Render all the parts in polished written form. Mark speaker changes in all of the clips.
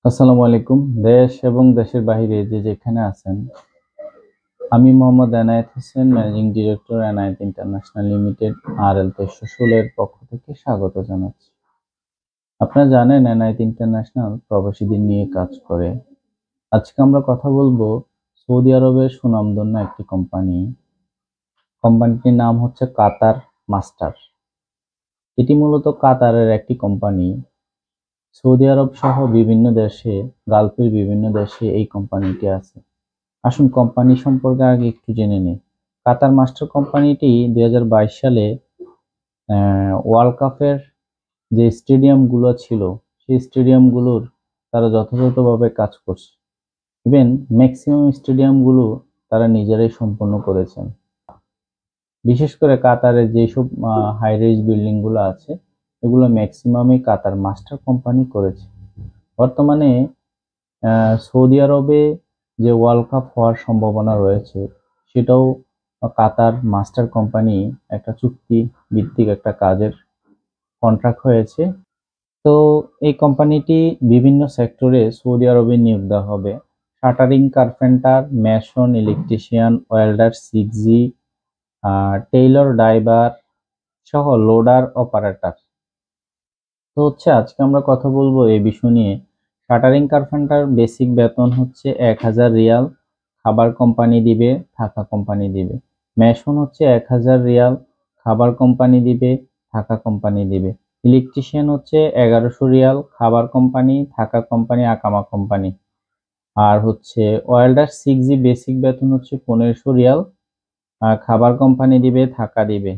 Speaker 1: আসসালামু আলাইকুম। দেশ এবং দেশের বাইরে যে যেখানে আছেন, আমি Mohammad Enayet Hossain, managing director Enayet international limited RL 1316 এর পক্ষ থেকে স্বাগত জানাচ্ছি। আপনারা জানেন এনায়েত ইন্টারন্যাশনাল প্রবাসীদের নিয়ে কাজ করে। আজকে আমরা কথা বলবো সৌদি আরবের সুনামধন্য একটি কোম্পানিটির নাম হচ্ছে কাতার মাস্টার। এটি মূলত কাতারের একটি কোম্পানি। সৌদি আরব সহ বিভিন্ন দেশে, গালফের বিভিন্ন দেশে এই কোম্পানিটি আছে। আসুন কোম্পানি সম্পর্কে আগে একটু জেনে নিই। কাতার মাস্টার কোম্পানিটি 2022 সালে ওয়ার্ল্ড কাপের যে স্টেডিয়ামগুলো ছিল, সেই স্টেডিয়ামগুলোর তারা যথাযথভাবে কাজ করছে। ইভেন ম্যাক্সিমাম স্টেডিয়ামগুলো তারা নিজেরাই সম্পন্ন করেছেন। বিশেষ করে কাতারের যেসব হাই রাইজ বিল্ডিংগুলো আছে, এগুলো ম্যাক্সিমামই কাতার মাস্টার কোম্পানি করেছে। বর্তমানে সৌদি আরবে যে ওয়ার্ল্ড কাপ হওয়ার সম্ভাবনা রয়েছে, সেটাও কাতার মাস্টার কোম্পানি একটা চুক্তি ভিত্তিক একটা কাজের কন্ট্রাক্ট হয়েছে। তো এই কোম্পানিটি বিভিন্ন সেক্টরে সৌদি আরবে নিয়োগ দেওয়া হবে। Shuttering, carpenter, mason, electrician, welder, 6G, Taylor, driver সহ লোডার, অপারেটর। তো আজকে আমরা কথা বলবো এই বিষয় নিয়ে। শাটারিং কারপেন্টার বেসিক বেতন হচ্ছে 1000 রিয়াল, খাবার কোম্পানি দিবে, থাকা কোম্পানি দিবে। মেশন হচ্ছে 1000 রিয়াল, খাবার কোম্পানি দিবে, থাকা কোম্পানি দিবে। ইলেকট্রিশিয়ান হচ্ছে 1100 রিয়াল, খাবার কোম্পানি, থাকা কোম্পানি, আকামা কোম্পানি। আর ওয়েল্ডার 6G বেসিক বেতন হচ্ছে 1500 রিয়াল, খাবার কোম্পানি দিবে, থাকা দিবে।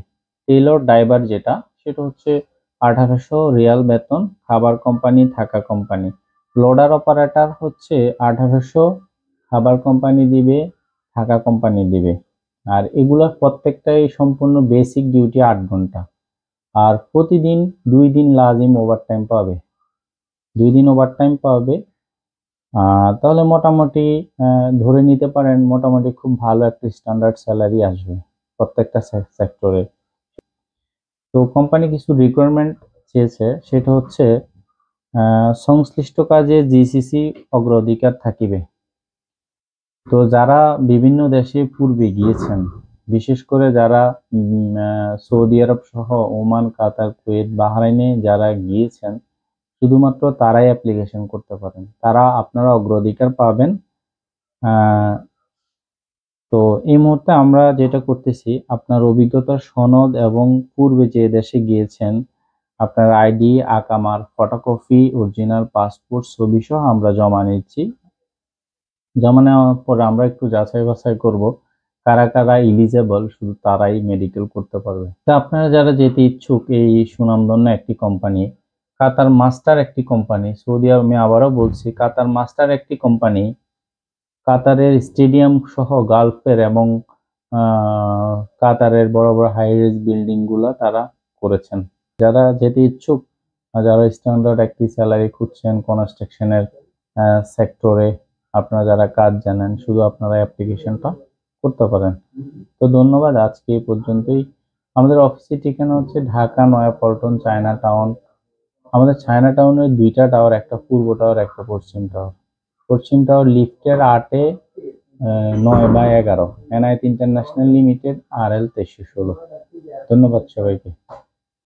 Speaker 1: টেইলর ড্রাইভার যেটা, সেটা হচ্ছে 1800 রিয়াল বেতন, খাবার কোম্পানি, থাকা কোম্পানি। লোডার অপারেটর হচ্ছে 1800, খাবার কোম্পানি দিবে, থাকা কোম্পানি দিবে। আর এগুলা প্রত্যেকটাই সম্পূর্ণ বেসিক ডিউটি 8 ঘন্টা। আর প্রতিদিন 2 দিন লাজিম ওভারটাইম পাবে, 2 দিন ওভারটাইম পাবে। তাহলে মোটামুটি ধরে নিতে পারেন মোটামুটি খুব ভালো একটা স্ট্যান্ডার্ড স্যালারি আসবে প্রত্যেকটা সেক্টরে। তো কোম্পানি কিছু রিকোয়ারমেন্ট চেয়েছে, সেটা হচ্ছে সংশ্লিষ্ট কাজে জিসিসি অগ্রাধিকার থাকিবে। তো যারা বিভিন্ন দেশে পূর্বে গিয়েছেন, বিশেষ করে যারা সৌদি আরব সহ ওমান, কাতার, কুয়েত, বাহরাইনে যারা গিয়েছেন, শুধুমাত্র তারাই অ্যাপ্লিকেশন করতে পারেন। আপনারা অগ্রাধিকার পাবেন। তো এই মুহূর্তে আমরা যেটা করতেছি, আপনার অভিজ্ঞতার সনদ এবং পূর্বে যে দেশে গিয়েছেন আপনার আইডি, আকামার ফটোকপি, অরিজিনাল পাসপোর্ট, ছবি সহ আমরা জমা নিচ্ছি। জমা নেওয়ার পরে আমরা একটু যাচাই বাছাই করব কারা কারা ইলিজেবল, শুধু তারাই মেডিকেল করতে পারবে। তা আপনারা যারা যেতে ইচ্ছুক, এই সুনামধন্য একটি কোম্পানি কাতার মাস্টার একটি কোম্পানি, সৌদি আরব, আমি আবারও বলছি, কাতার মাস্টার একটি কোম্পানি কাতারের স্টেডিয়াম সহ গালফের এবং কাতারের বড় বড় হাই রাইজ বিল্ডিং গুলা তারা করেছেন। যারা যেতে ইচ্ছুক, যারা স্ট্যান্ডার্ড একটি স্যালারি খুঁজছেন কনস্ট্রাকশনের সেক্টরে, আপনারা যারা কাজ জানেন, শুধু আপনারা অ্যাপ্লিকেশনটা করতে পারেন। তো ধন্যবাদ, আজকে এই পর্যন্তই। আমাদের অফিসের ঠিকানা হচ্ছে ঢাকা নয়াপল্টন, চায়না টাউন। আমাদের চায়না টাউনের 2টা টাওয়ার, একটা পূর্ব টাওয়ার, একটা পশ্চিম টাওয়ার। পশ্চিম টাওয়ার লিফটের 8-এ 9/11, এনায়েত ইন্টারন্যাশনাল লিমিটেড, RL 1316। ধন্যবাদ সবাইকে।